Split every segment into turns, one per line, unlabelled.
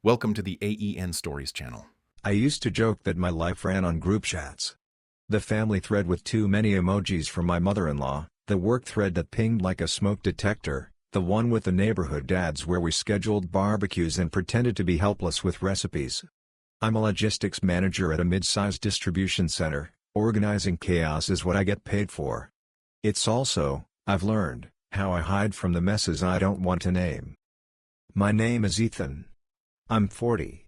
Welcome to the AEN Stories channel.
I used to joke that my life ran on group chats. The family thread with too many emojis from my mother-in-law, the work thread that pinged like a smoke detector, the one with the neighborhood dads where we scheduled barbecues and pretended to be helpless with recipes. I'm a logistics manager at a mid-sized distribution center. Organizing chaos is what I get paid for. It's also, I've learned, how I hide from the messes I don't want to name. My name is Ethan. I'm 40.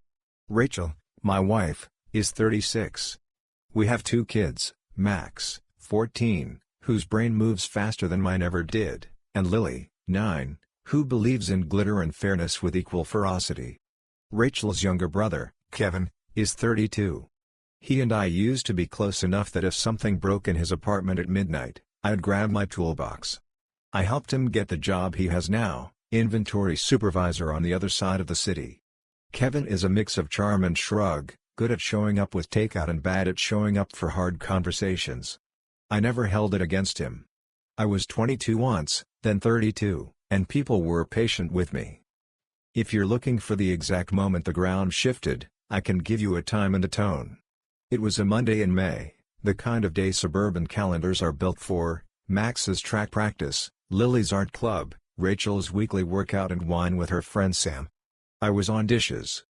Rachel, my wife, is 36. We have 2 kids, Max, 14, whose brain moves faster than mine ever did, and Lily, 9, who believes in glitter and fairness with equal ferocity. Rachel's younger brother, Kevin, is 32. He and I used to be close enough that if something broke in his apartment at midnight, I'd grab my toolbox. I helped him get the job he has now, inventory supervisor on the other side of the city. Kevin is a mix of charm and shrug, good at showing up with takeout and bad at showing up for hard conversations. I never held it against him. I was 22 once, then 32, and people were patient with me. If you're looking for the exact moment the ground shifted, I can give you a time and a tone. It was a Monday in May, the kind of day suburban calendars are built for: Max's track practice, Lily's art club, Rachel's weekly workout and wine with her friend Sam. I was on dishes.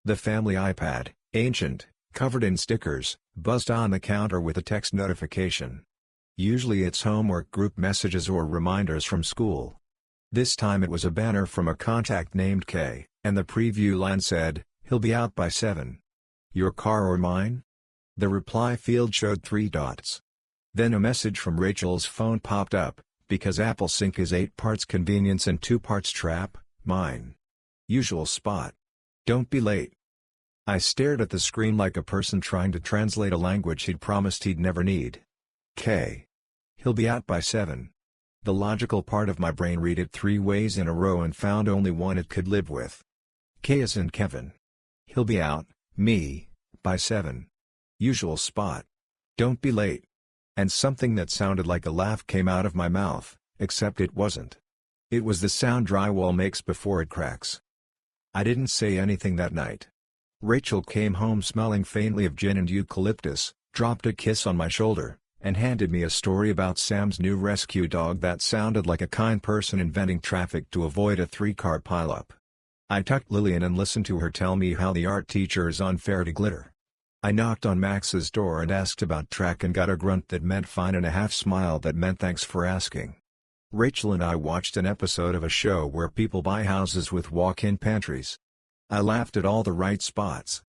The family iPad, ancient, covered in stickers, buzzed on the counter with a text notification. Usually it's homework group messages or reminders from school. This time it was a banner from a contact named Kay, and the preview line said, "He'll be out by 7. Your car or mine?" The reply field showed 3 dots. Then a message from Rachel's phone popped up, because Apple Sync is 8 parts convenience and 2 parts trap, mine. Usual spot. Don't be late. I stared at the screen like a person trying to translate a language he'd promised he'd never need. K. He'll be out by 7. The logical part of my brain read it 3 ways in a row and found only one it could live with. K as in Kevin. He'll be out, me, by 7. Usual spot. Don't be late. And something that sounded like a laugh came out of my mouth, except it wasn't. It was the sound drywall makes before it cracks. I didn't say anything that night. Rachel came home smelling faintly of gin and eucalyptus, dropped a kiss on my shoulder, and handed me a story about Sam's new rescue dog that sounded like a kind person inventing traffic to avoid a 3-car pileup. I tucked Lily in and listened to her tell me how the art teacher is unfair to glitter. I knocked on Max's door and asked about track and got a grunt that meant fine and a half smile that meant thanks for asking. Rachel and I watched an episode of a show where people buy houses with walk-in pantries. I laughed at all the right spots.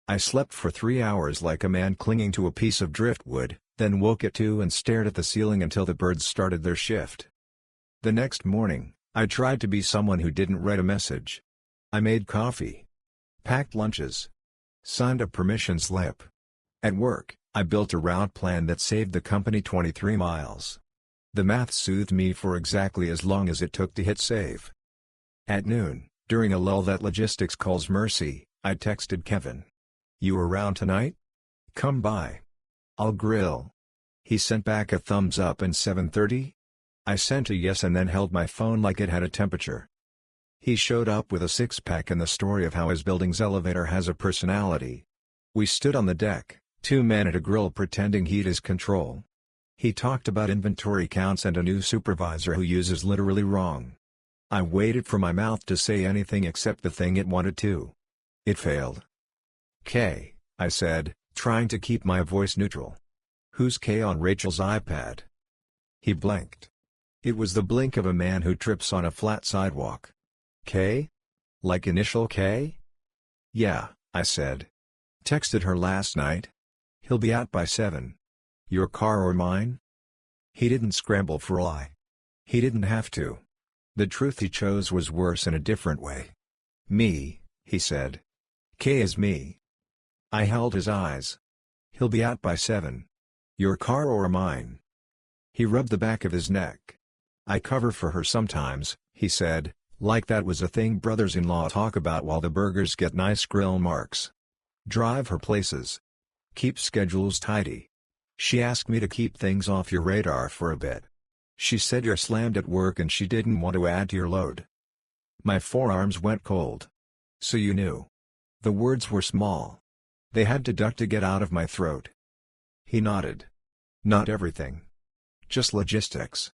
I slept for 3 hours like a man clinging to a piece of driftwood, then woke at 2 and stared at the ceiling until the birds started their shift. The next morning, I tried to be someone who didn't write a message. I made coffee. Packed lunches. Signed a permission slip. At work, I built a route plan that saved the company 23 miles. The math soothed me for exactly as long as it took to hit save. At noon, during a lull that logistics calls mercy, I texted Kevin. "You around tonight? Come by. I'll grill." He sent back a thumbs up and 7:30? I sent a yes and then held my phone like it had a temperature. He showed up with a 6-pack and the story of how his building's elevator has a personality. We stood on the deck, 2 men at a grill pretending he'd his control. He talked about inventory counts and a new supervisor who uses literally wrong. I waited for my mouth to say anything except the thing it wanted to. It failed. "K," I said, trying to keep my voice neutral. "Who's K on Rachel's iPad?" He blinked. It was the blink of a man who trips on a flat sidewalk. "K? Like initial K?" "Yeah," I said. "Texted her last night. He'll be out by 7. Your car or mine?" He didn't scramble for a lie. He didn't have to. The truth he chose was worse in a different way. "Me," he said. "K is me." I held his eyes. "He'll be out by 7. Your car or mine?" He rubbed the back of his neck. "I cover for her sometimes," he said, like that was a thing brothers-in-law talk about while the burgers get nice grill marks. "Drive her places. Keep schedules tidy. She asked me to keep things off your radar for a bit. She said you're slammed at work and she didn't want to add to your load." My forearms went cold. "So you knew?" The words were small. They had to duck to get out of my throat. He nodded. Not everything. Just logistics.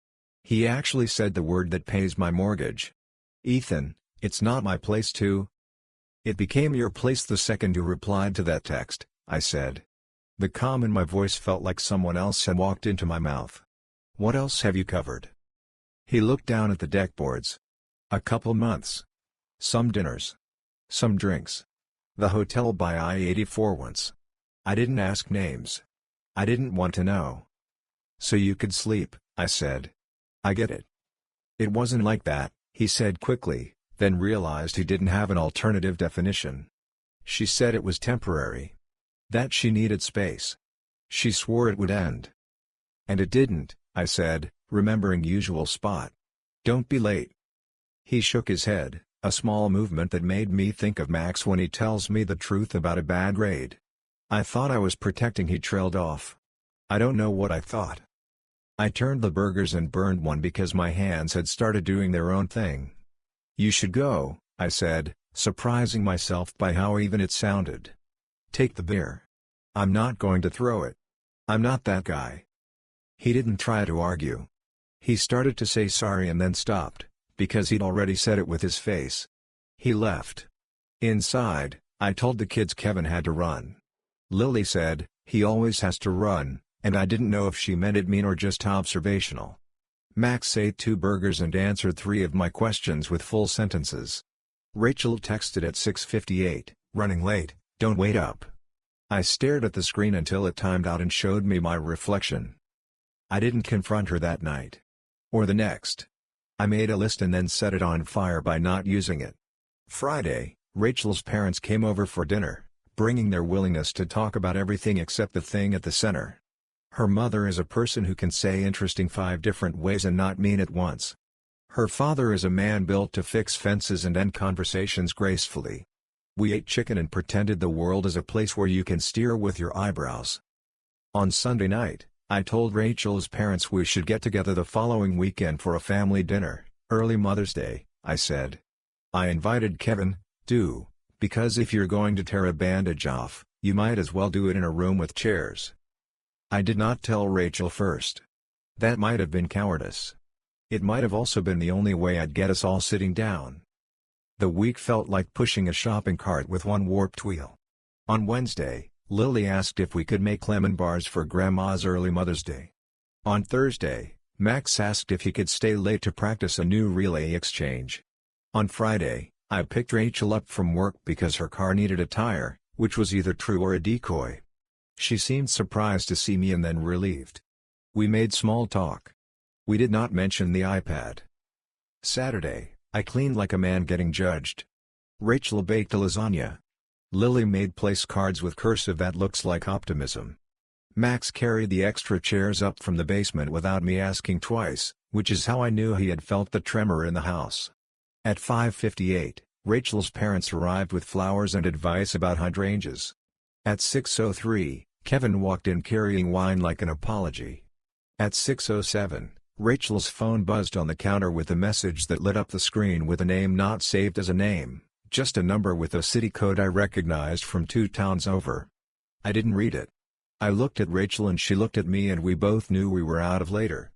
He actually said the word that pays my mortgage. Ethan, it's not my place to. It became your place the second you replied to that text, I said. The calm in my voice felt like someone else had walked into my mouth. What else have you covered? He looked down at the deck boards. A couple months. Some dinners. Some drinks. The hotel by I-84 once. I didn't ask names. I didn't want to know. So you could sleep, I said. I get it. It wasn't like that, he said quickly, then realized he didn't have an alternative definition. She said it was temporary. That she needed space. She swore it would end. And it didn't, I said, remembering usual spot. Don't be late. He shook his head, a small movement that made me think of Max when he tells me the truth about a bad raid. I thought I was protecting. He trailed off. I don't know what I thought. I turned the burgers and burned one because my hands had started doing their own thing. You should go, I said, surprising myself by how even it sounded. Take the beer. I'm not going to throw it. I'm not that guy. He didn't try to argue. He started to say sorry and then stopped, because he'd already said it with his face. He left. Inside, I told the kids Kevin had to run. Lily said, he always has to run, and I didn't know if she meant it mean or just observational. Max ate 2 burgers and answered 3 of my questions with full sentences. Rachel texted at 6:58, running late, don't wait up. I stared at the screen until it timed out and showed me my reflection. I didn't confront her that night. Or the next. I made a list and then set it on fire by not using it. Friday, Rachel's parents came over for dinner, bringing their willingness to talk about everything except the thing at the center. Her mother is a person who can say interesting 5 different ways and not mean it once. Her father is a man built to fix fences and end conversations gracefully. We ate chicken and pretended the world is a place where you can steer with your eyebrows. On Sunday night, I told Rachel's parents we should get together the following weekend for a family dinner, early Mother's Day, I said. I invited Kevin, too, because if you're going to tear a bandage off, you might as well do it in a room with chairs. I did not tell Rachel first. That might have been cowardice. It might have also been the only way I'd get us all sitting down. The week felt like pushing a shopping cart with one warped wheel. On Wednesday, Lily asked if we could make lemon bars for Grandma's early Mother's Day. On Thursday, Max asked if he could stay late to practice a new relay exchange. On Friday, I picked Rachel up from work because her car needed a tire, which was either true or a decoy. She seemed surprised to see me and then relieved. We made small talk. We did not mention the iPad. Saturday, I cleaned like a man getting judged. Rachel baked a lasagna. Lily made place cards with cursive that looks like optimism. Max carried the extra chairs up from the basement without me asking twice, which is how I knew he had felt the tremor in the house. At 5:58, Rachel's parents arrived with flowers and advice about hydrangeas. At 6:03, Kevin walked in carrying wine like an apology. At 6:07, Rachel's phone buzzed on the counter with a message that lit up the screen with a name not saved as a name, just a number with a city code I recognized from 2 towns over. I didn't read it. I looked at Rachel and she looked at me and we both knew we were out of later.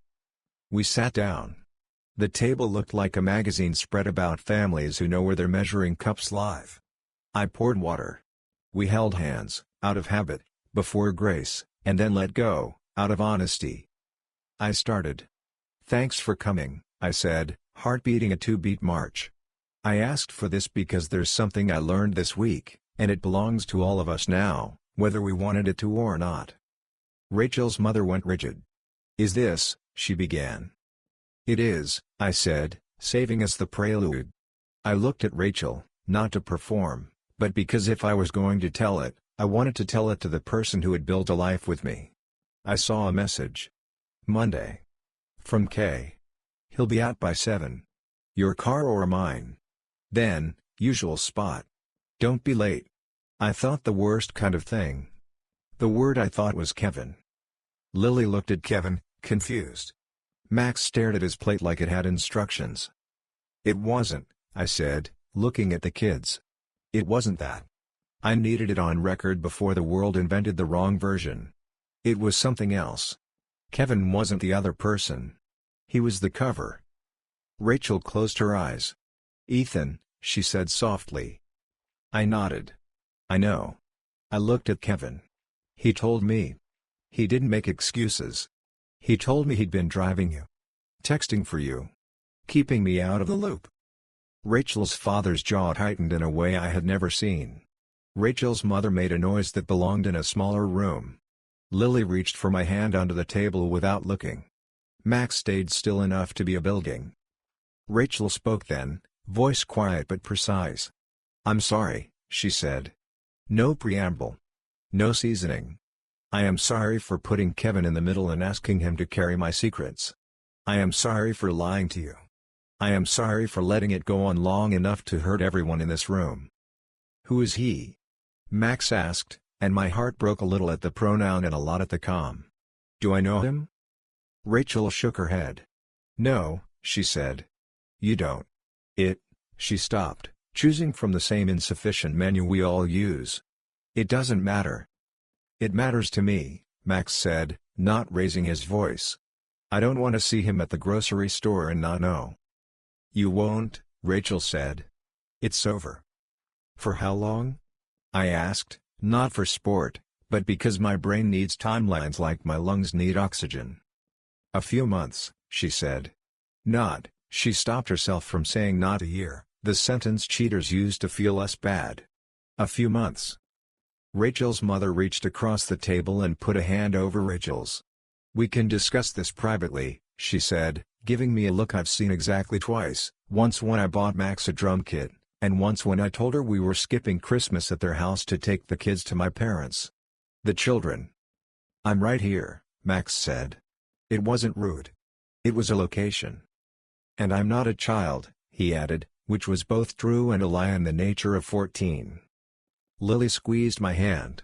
We sat down. The table looked like a magazine spread about families who know where their measuring cups live. I poured water. We held hands, out of habit, before grace, and then let go, out of honesty. I started. Thanks for coming, I said, heart beating a 2-beat march. I asked for this because there's something I learned this week, and it belongs to all of us now, whether we wanted it to or not. Rachel's mother went rigid. Is this, she began. It is, I said, saving us the prelude. I looked at Rachel, not to perform, but because if I was going to tell it, I wanted to tell it to the person who had built a life with me. I saw a message. Monday. From K. He'll be out by 7. Your car or mine? Then, usual spot. Don't be late. I thought the worst kind of thing. The word I thought was Kevin. Lily looked at Kevin, confused. Max stared at his plate like it had instructions. It wasn't, I said, looking at the kids. It wasn't that. I needed it on record before the world invented the wrong version. It was something else. Kevin wasn't the other person. He was the cover. Rachel closed her eyes. "Ethan," she said softly. I nodded. "I know." I looked at Kevin. He told me. He didn't make excuses. He told me he'd been driving you. Texting for you. Keeping me out of the loop. Rachel's father's jaw tightened in a way I had never seen. Rachel's mother made a noise that belonged in a smaller room. Lily reached for my hand under the table without looking. Max stayed still enough to be a building. Rachel spoke then, voice quiet but precise. "I'm sorry," she said. No preamble. No seasoning. "I am sorry for putting Kevin in the middle and asking him to carry my secrets. I am sorry for lying to you. I am sorry for letting it go on long enough to hurt everyone in this room." "Who is he?" Max asked, and my heart broke a little at the pronoun and a lot at the calm. "Do I know him?" Rachel shook her head. "No," she said. "You don't. She stopped, choosing from the same insufficient menu we all use. "It doesn't matter." "It matters to me," Max said, not raising his voice. "I don't want to see him at the grocery store and not know." "You won't," Rachel said. "It's over." "For how long?" I asked, not for sport, but because my brain needs timelines like my lungs need oxygen. "A few months," she said. She stopped herself from saying not a year, the sentence cheaters use to feel less bad. "A few months." Rachel's mother reached across the table and put a hand over Rachel's. "We can discuss this privately," she said, giving me a look I've seen exactly twice, once when I bought Max a drum kit, and once when I told her we were skipping Christmas at their house to take the kids to my parents. "The children." "I'm right here," Max said. It wasn't rude. It was a location. "And I'm not a child," he added, which was both true and a lie in the nature of 14. Lily squeezed my hand.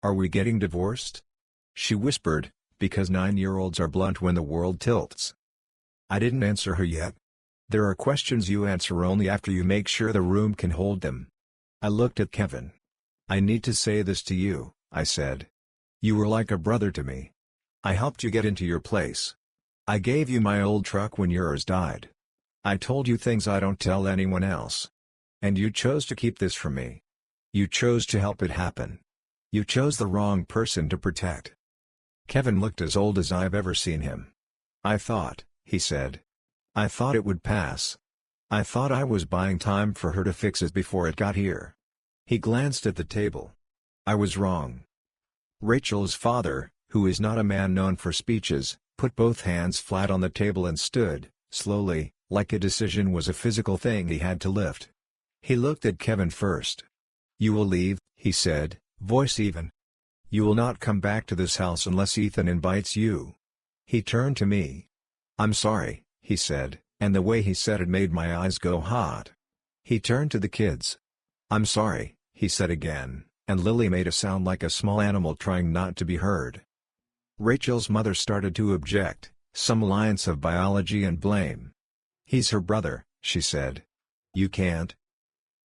"Are we getting divorced?" she whispered, because 9-year-olds are blunt when the world tilts. I didn't answer her yet. There are questions you answer only after you make sure the room can hold them. I looked at Kevin. "I need to say this to you," I said. "You were like a brother to me. I helped you get into your place. I gave you my old truck when yours died. I told you things I don't tell anyone else. And you chose to keep this from me. You chose to help it happen. You chose the wrong person to protect." Kevin looked as old as I've ever seen him. "I thought," he said. "I thought it would pass. I thought I was buying time for her to fix it before it got here." He glanced at the table. I was wrong. Rachel's father, who is not a man known for speeches, put both hands flat on the table and stood, slowly, like a decision was a physical thing he had to lift. He looked at Kevin first. "You will leave," he said, voice even. "You will not come back to this house unless Ethan invites you." He turned to me. "I'm sorry," he said, and the way he said it made my eyes go hot. He turned to the kids. "I'm sorry," he said again, and Lily made a sound like a small animal trying not to be heard. Rachel's mother started to object, some alliance of biology and blame. "He's her brother," she said. "You can't."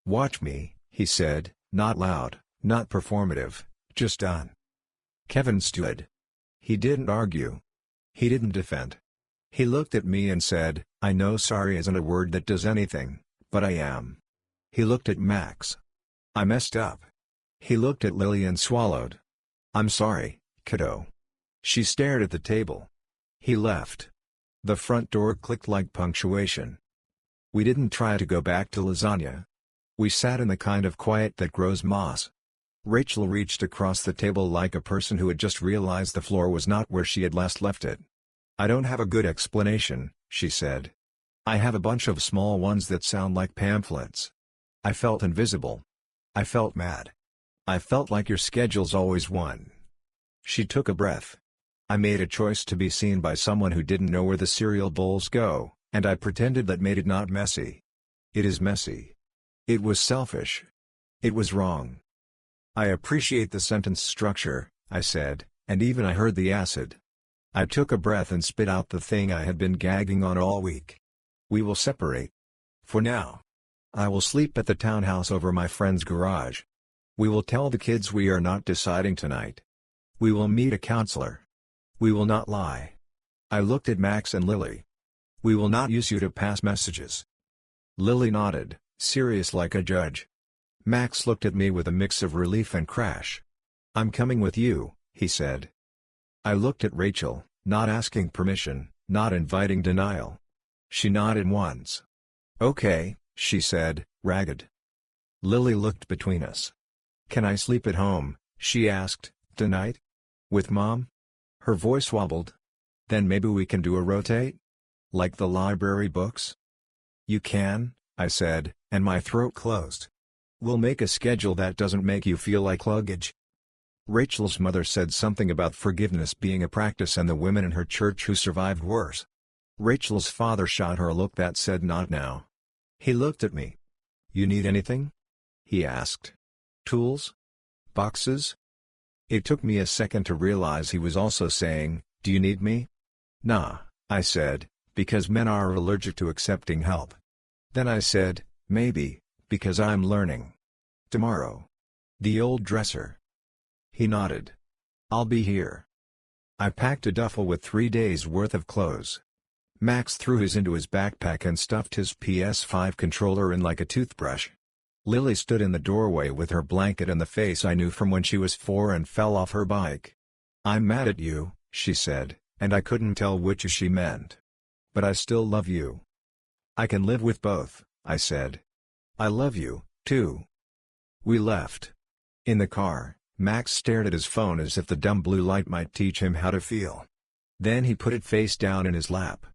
"Watch me," he said, not loud, not performative, just done. Kevin stood. He didn't argue. He didn't defend. He looked at me and said, "I know sorry isn't a word that does anything, but I am." He looked at Max. "I messed up." He looked at Lily and swallowed. "I'm sorry, kiddo." She stared at the table. He left. The front door clicked like punctuation. We didn't try to go back to lasagna. We sat in the kind of quiet that grows moss. Rachel reached across the table like a person who had just realized the floor was not where she had last left it. "I don't have a good explanation," she said. "I have a bunch of small ones that sound like pamphlets." I felt invisible. I felt mad. I felt like your schedule's always one. She took a breath. I made a choice to be seen by someone who didn't know where the cereal bowls go, and I pretended that made it not messy. It is messy. It was selfish. It was wrong. "I appreciate the sentence structure," I said, and even I heard the acid. I took a breath and spit out the thing I had been gagging on all week. "We will separate. For now. I will sleep at the townhouse over my friend's garage. We will tell the kids we are not deciding tonight. We will meet a counselor. We will not lie. I looked at Max and Lily. We will not use you to pass messages. Lily nodded, serious like a judge. Max looked at me with a mix of relief and crash. I'm coming with you, he said. I looked at Rachel, not asking permission, not inviting denial. She nodded once. Okay, she said, ragged. Lily looked between us. Can I sleep at home, she asked, tonight? With Mom? Her voice wobbled. Then maybe we can do a rotate? Like the library books? You can, I said, and my throat closed. We'll make a schedule that doesn't make you feel like luggage. Rachel's mother said something about forgiveness being a practice and the women in her church who survived worse. Rachel's father shot her a look that said not now. He looked at me. You need anything? He asked. Tools? Boxes? It took me a second to realize he was also saying, do you need me? Nah, I said, because men are allergic to accepting help. Then I said, maybe, because I'm learning. Tomorrow. The old dresser. He nodded. I'll be here. I packed a duffel with 3 days' worth of clothes. Max threw his into his backpack and stuffed his PS5 controller in like a toothbrush. Lily stood in the doorway with her blanket and the face I knew from when she was 4 and fell off her bike. I'm mad at you, she said, and I couldn't tell which she meant. But I still love you. I can live with both, I said. I love you, too. We left. In the car, Max stared at his phone as if the dumb blue light might teach him how to feel. Then he put it face down in his lap.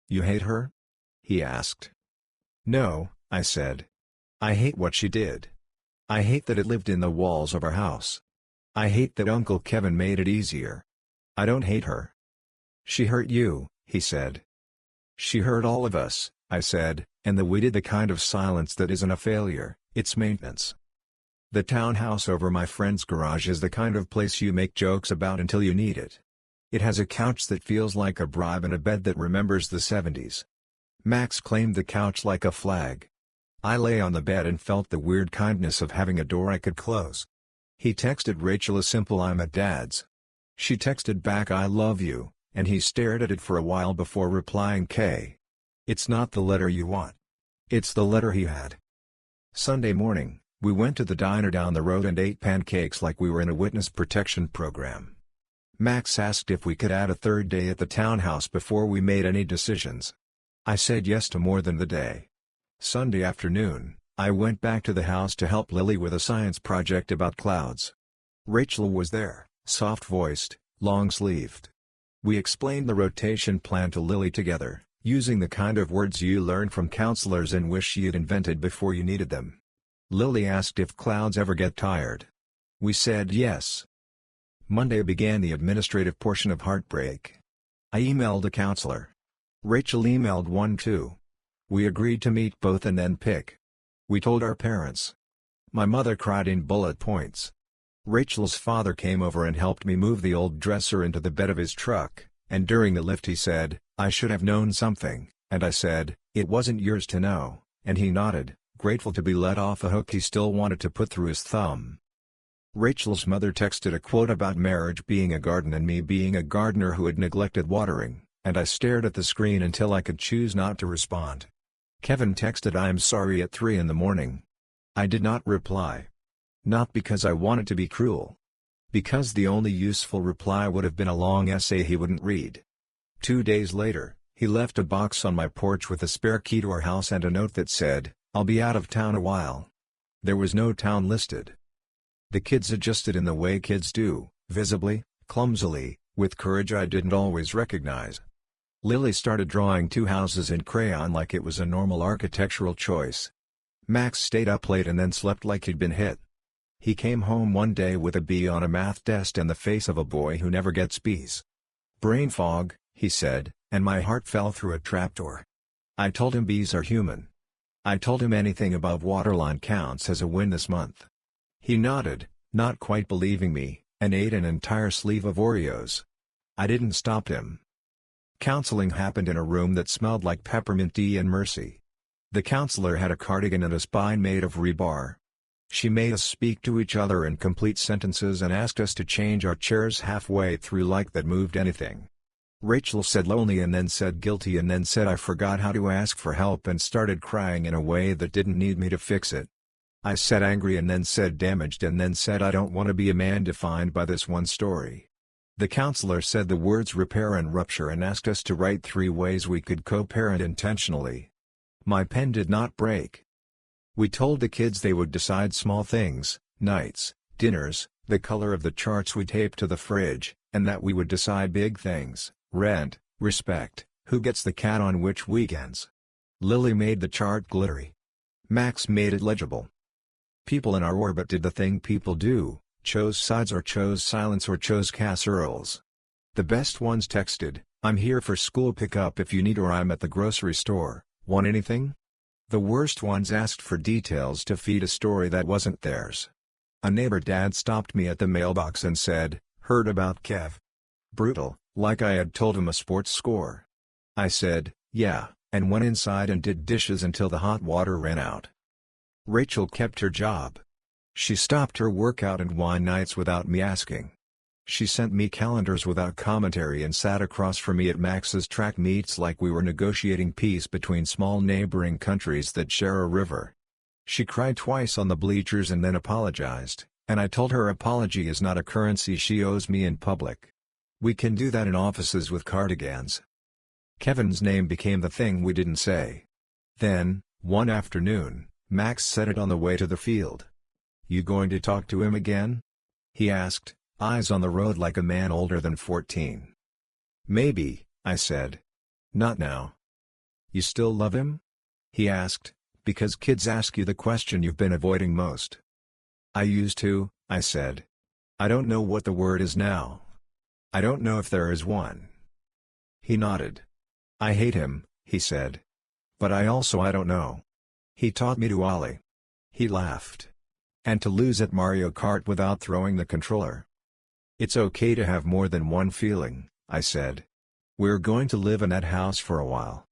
You hate her? He asked. No, I said. I hate what she did. I hate that it lived in the walls of our house. I hate that Uncle Kevin made it easier. I don't hate her. She hurt you, he said. She hurt all of us, I said, and we did the kind of silence that isn't a failure, it's maintenance. The townhouse over my friend's garage is the kind of place you make jokes about until you need it. It has a couch that feels like a bribe and a bed that remembers the 70s. Max claimed the couch like a flag. I lay on the bed and felt the weird kindness of having a door I could close. He texted Rachel a simple I'm at Dad's. She texted back I love you, and he stared at it for a while before replying K. It's not the letter you want. It's the letter he had. Sunday morning, we went to the diner down the road and ate pancakes like we were in a witness protection program. Max asked if we could add a third day at the townhouse before we made any decisions. I said yes to more than the day. Sunday afternoon, I went back to the house to help Lily with a science project about clouds. Rachel was there, soft-voiced, long-sleeved. We explained the rotation plan to Lily together, using the kind of words you learn from counselors and wish you'd invented before you needed them. Lily asked if clouds ever get tired. We said yes. Monday began the administrative portion of heartbreak. I emailed a counselor. Rachel emailed one too. We agreed to meet both and then pick. We told our parents. My mother cried in bullet points. Rachel's father came over and helped me move the old dresser into the bed of his truck, and during the lift he said, I should have known something, and I said, it wasn't yours to know, and he nodded, grateful to be let off a hook he still wanted to put through his thumb. Rachel's mother texted a quote about marriage being a garden and me being a gardener who had neglected watering, and I stared at the screen until I could choose not to respond. Kevin texted I'm sorry at 3 in the morning. I did not reply. Not because I wanted to be cruel. Because the only useful reply would have been a long essay he wouldn't read. 2 days later, he left a box on my porch with a spare key to our house and a note that said, I'll be out of town a while. There was no town listed. The kids adjusted in the way kids do, visibly, clumsily, with courage I didn't always recognize. Lily started drawing 2 houses in crayon like it was a normal architectural choice. Max stayed up late and then slept like he'd been hit. He came home one day with a B on a math test and the face of a boy who never gets B's. Brain fog, he said, and my heart fell through a trapdoor. I told him B's are human. I told him anything above waterline counts as a win this month. He nodded, not quite believing me, and ate an entire sleeve of Oreos. I didn't stop him. Counseling happened in a room that smelled like peppermint tea and mercy. The counselor had a cardigan and a spine made of rebar. She made us speak to each other in complete sentences and asked us to change our chairs halfway through like that moved anything. Rachel said lonely and then said guilty and then said I forgot how to ask for help and started crying in a way that didn't need me to fix it. I said angry and then said damaged and then said I don't want to be a man defined by this one story. The counselor said the words repair and rupture and asked us to write 3 ways we could co-parent intentionally. My pen did not break. We told the kids they would decide small things, nights, dinners, the color of the charts we taped to the fridge, and that we would decide big things, rent, respect, who gets the cat on which weekends. Lily made the chart glittery. Max made it legible. People in our orbit did the thing people do, chose sides or chose silence or chose casseroles. The best ones texted, I'm here for school pickup if you need or I'm at the grocery store, want anything? The worst ones asked for details to feed a story that wasn't theirs. A neighbor dad stopped me at the mailbox and said, heard about Kev. Brutal, like I had told him a sports score. I said, yeah, and went inside and did dishes until the hot water ran out. Rachel kept her job. She stopped her workout and wine nights without me asking. She sent me calendars without commentary and sat across from me at Max's track meets like we were negotiating peace between small neighboring countries that share a river. She cried twice on the bleachers and then apologized, and I told her apology is not a currency she owes me in public. We can do that in offices with cardigans. Kevin's name became the thing we didn't say. Then, one afternoon, Max said it on the way to the field. You going to talk to him again? He asked, eyes on the road like a man older than 14. Maybe, I said. Not now. You still love him? He asked, because kids ask you the question you've been avoiding most. I used to, I said. I don't know what the word is now. I don't know if there is one. He nodded. I hate him, he said. But I don't know. He taught me to ollie. He laughed. And to lose at Mario Kart without throwing the controller. It's okay to have more than one feeling, I said. We're going to live in that house for a while.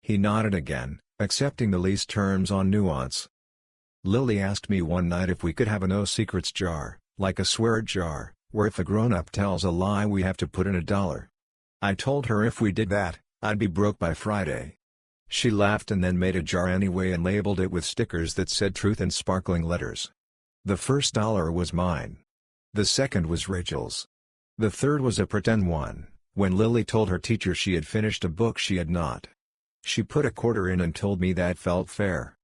He nodded again, accepting the lease terms on nuance. Lily asked me one night if we could have a no secrets jar, like a swear jar, where if a grown-up tells a lie we have to put in $1. I told her if we did that, I'd be broke by Friday. She laughed and then made a jar anyway and labeled it with stickers that said truth in sparkling letters. The first $1 was mine. The second was Rachel's. The third was a pretend one, when Lily told her teacher she had finished a book she had not. She put a quarter in and told me that felt fair.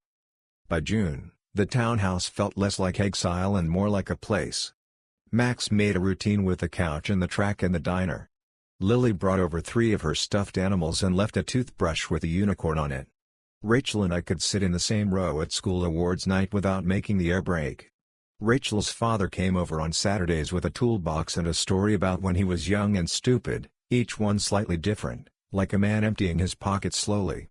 By June, the townhouse felt less like exile and more like a place. Max made a routine with the couch and the track and the diner. Lily brought over 3 of her stuffed animals and left a toothbrush with a unicorn on it. Rachel and I could sit in the same row at school awards night without making the air break. Rachel's father came over on Saturdays with a toolbox and a story about when he was young and stupid, each one slightly different, like a man emptying his pockets slowly.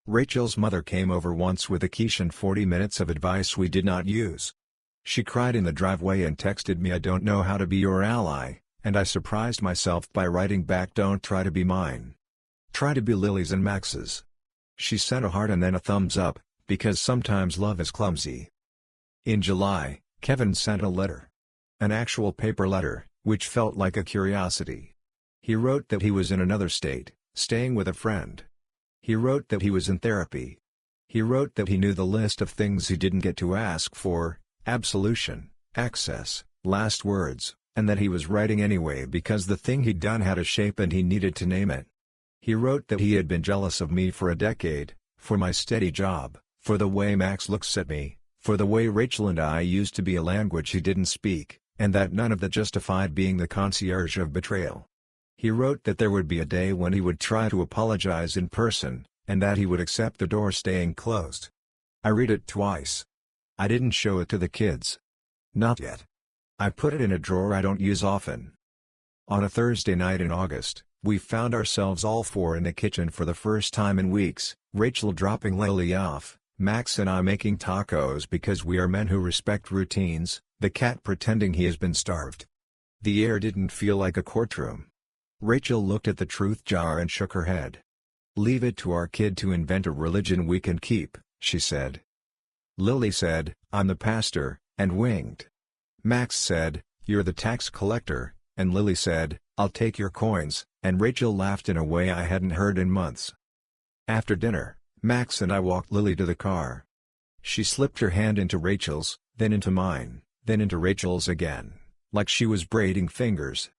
Rachel's mother came over once with a quiche and 40 minutes of advice we did not use. She cried in the driveway and texted me I don't know how to be your ally, and I surprised myself by writing back don't try to be mine. Try to be Lily's and Max's. She sent a heart and then a thumbs up, because sometimes love is clumsy. In July, Kevin sent a letter. An actual paper letter, which felt like a curiosity. He wrote that he was in another state, staying with a friend. He wrote that he was in therapy. He wrote that he knew the list of things he didn't get to ask for, absolution, access, last words, and that he was writing anyway because the thing he'd done had a shape and he needed to name it. He wrote that he had been jealous of me for a decade, for my steady job, for the way Max looks at me, for the way Rachel and I used to be a language he didn't speak, and that none of that justified being the concierge of betrayal. He wrote that there would be a day when he would try to apologize in person, and that he would accept the door staying closed. I read it twice. I didn't show it to the kids. Not yet. I put it in a drawer I don't use often. On a Thursday night in August, we found ourselves all 4 in the kitchen for the first time in weeks, Rachel dropping Lily off, Max and I making tacos because we are men who respect routines, the cat pretending he has been starved. The air didn't feel like a courtroom. Rachel looked at the truth jar and shook her head. Leave it to our kid to invent a religion we can keep, she said. Lily said, I'm the pastor, and winked. Max said, "You're the tax collector," and Lily said, "I'll take your coins," and Rachel laughed in a way I hadn't heard in months. After dinner, Max and I walked Lily to the car. She slipped her hand into Rachel's, then into mine, then into Rachel's again, like she was braiding fingers.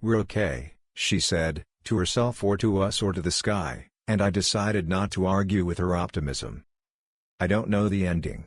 "We're okay," she said, to herself or to us or to the sky, and I decided not to argue with her optimism. I don't know the ending.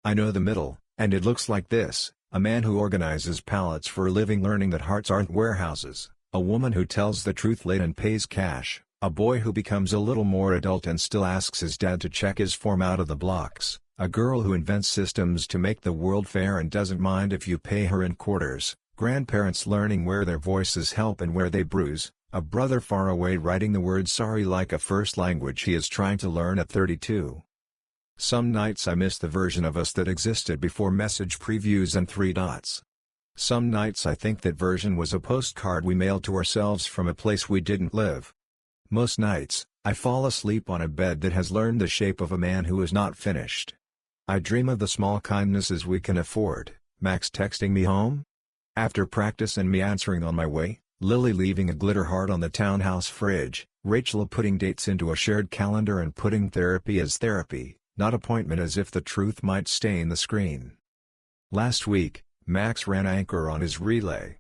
I know the middle, and it looks like this: a man who organizes pallets for a living learning that hearts aren't warehouses, a woman who tells the truth late and pays cash, a boy who becomes a little more adult and still asks his dad to check his form out of the blocks, a girl who invents systems to make the world fair and doesn't mind if you pay her in quarters, grandparents learning where their voices help and where they bruise, a brother far away writing the word sorry like a first language he is trying to learn at 32. Some nights I miss the version of us that existed before message previews and 3 dots. Some nights I think that version was a postcard we mailed to ourselves from a place we didn't live. Most nights, I fall asleep on a bed that has learned the shape of a man who is not finished. I dream of the small kindnesses we can afford: Max texting me home after practice and me answering on my way, Lily leaving a glitter heart on the townhouse fridge, Rachel putting dates into a shared calendar and putting therapy as therapy, not appointment, as if the truth might stain the screen. Last week, Max ran anchor on his relay.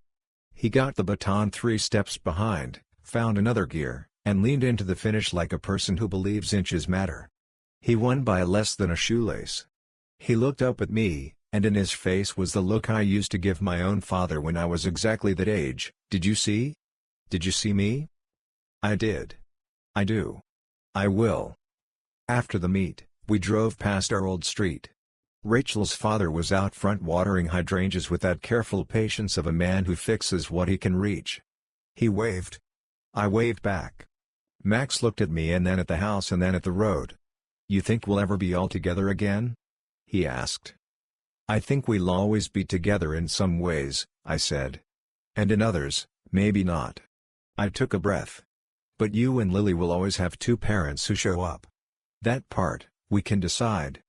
He got the baton 3 steps behind, found another gear, and leaned into the finish like a person who believes inches matter. He won by less than a shoelace. He looked up at me, and in his face was the look I used to give my own father when I was exactly that age: "Did you see? Did you see me?" I did. I do. I will. After the meet, we drove past our old street. Rachel's father was out front watering hydrangeas with that careful patience of a man who fixes what he can reach. He waved. I waved back. Max looked at me and then at the house and then at the road. "You think we'll ever be all together again?" he asked. "I think we'll always be together in some ways," I said. "And in others, maybe not." I took a breath. "But you and Lily will always have 2 parents who show up. That part, we can decide."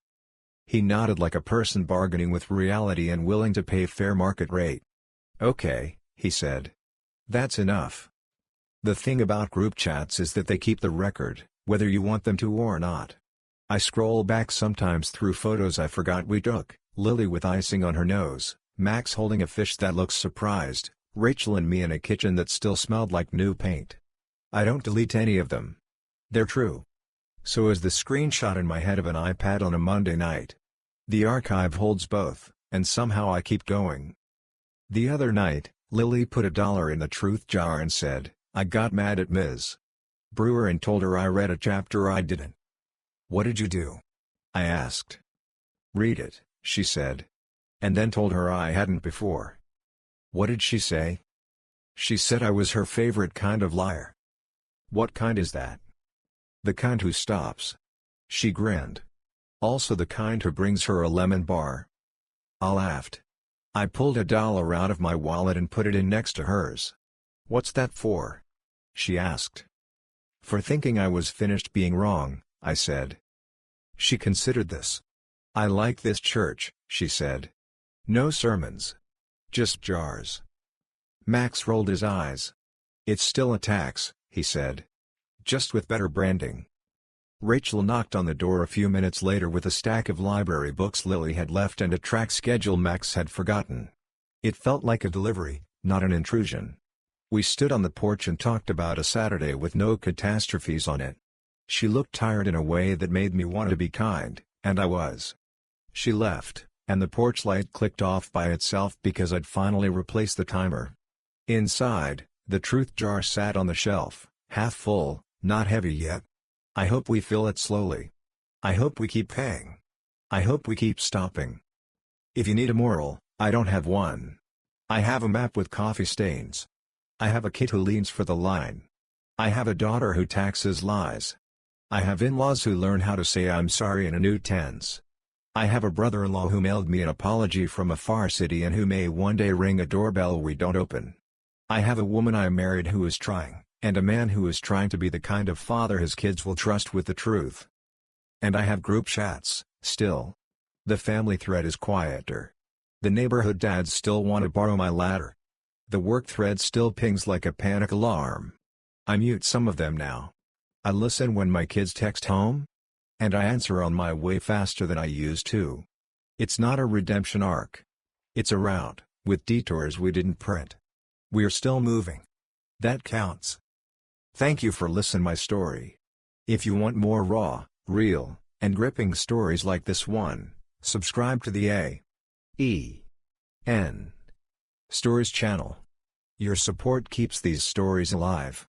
He nodded like a person bargaining with reality and willing to pay fair market rate. "Okay," he said. "That's enough." The thing about group chats is that they keep the record, whether you want them to or not. I scroll back sometimes through photos I forgot we took: Lily with icing on her nose, Max holding a fish that looks surprised, Rachel and me in a kitchen that still smelled like new paint. I don't delete any of them. They're true. So is the screenshot in my head of an iPad on a Monday night. The archive holds both, and somehow I keep going. The other night, Lily put $1 in the truth jar and said, "I got mad at Ms. Brewer and told her I read a chapter I didn't." "What did you do?" I asked. "Read it," she said. And then told her I hadn't before. "What did she say?" "She said I was her favorite kind of liar." "What kind is that?" "The kind who stops." She grinned. "Also the kind who brings her a lemon bar." I laughed. I pulled $1 out of my wallet and put it in next to hers. "What's that for?" she asked. "For thinking I was finished being wrong," I said. She considered this. "I like this church," she said. "No sermons. Just jars." Max rolled his eyes. "It's still a tax," he said. "Just with better branding." Rachel knocked on the door a few minutes later with a stack of library books Lily had left and a track schedule Max had forgotten. It felt like a delivery, not an intrusion. We stood on the porch and talked about a Saturday with no catastrophes on it. She looked tired in a way that made me want to be kind, and I was. She left, and the porch light clicked off by itself because I'd finally replaced the timer. Inside, the truth jar sat on the shelf, half full, not heavy yet. I hope we fill it slowly. I hope we keep paying. I hope we keep stopping. If you need a moral, I don't have one. I have a map with coffee stains. I have a kid who leans for the line. I have a daughter who taxes lies. I have in-laws who learn how to say I'm sorry in a new tense. I have a brother-in-law who mailed me an apology from a far city and who may one day ring a doorbell we don't open. I have a woman I married who is trying, and a man who is trying to be the kind of father his kids will trust with the truth. And I have group chats, still. The family thread is quieter. The neighborhood dads still want to borrow my ladder. The work thread still pings like a panic alarm. I mute some of them now. I listen when my kids text home. And I answer on my way faster than I used to. It's not a redemption arc. It's a route, with detours we didn't print. We're still moving. That counts. Thank you for listening my story. If you want more raw, real, and gripping stories like this one, subscribe to the A.E.N. Stories channel. Your support keeps these stories alive.